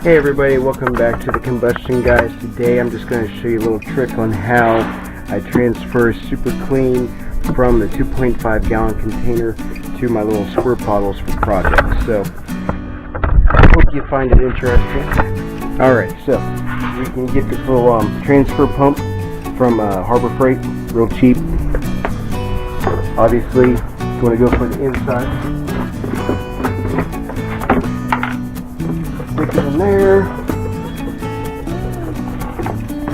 Hey everybody, welcome back to the Combustion Guys. Today I'm just going to show you a little trick on how I transfer SuperClean from the 2.5 gallon container to my little squirt bottles for projects. So, I hope you find it interesting. Alright, so we can get this little transfer pump from Harbor Freight, real cheap. Obviously, you want to go for the inside. Stick it in there.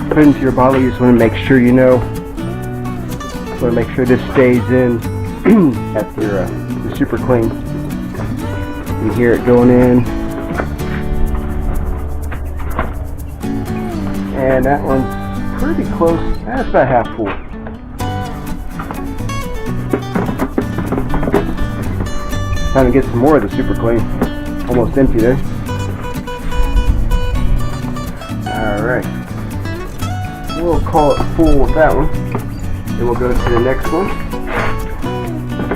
Put it into your bottle. You just want to make sure want to make sure this stays in at the SuperClean. You hear it going in. And that one's pretty close. That's about half full. Time to get some more of the SuperClean. Almost empty there. Alright. We'll call it full with that one. Then we'll go to the next one.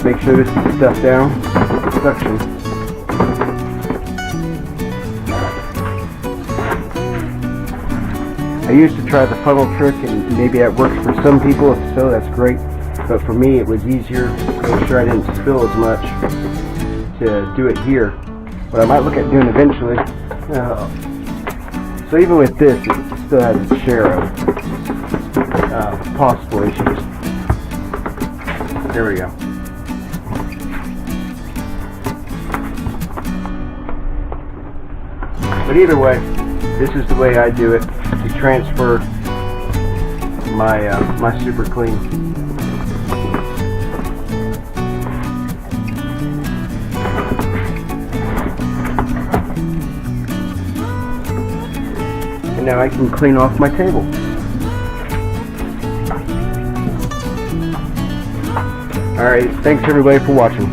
Make sure this is stuffed down with the suction. I used to try the funnel trick, and maybe that works for some people. If so, that's great. But for me, it was easier to make sure I didn't spill as much to do it here. But I might look at doing eventually. So even with this, it still has its share of possible issues. There we go. But either way, this is the way I do it to transfer my my SuperClean. And now I can clean off my table. Alright, thanks everybody for watching.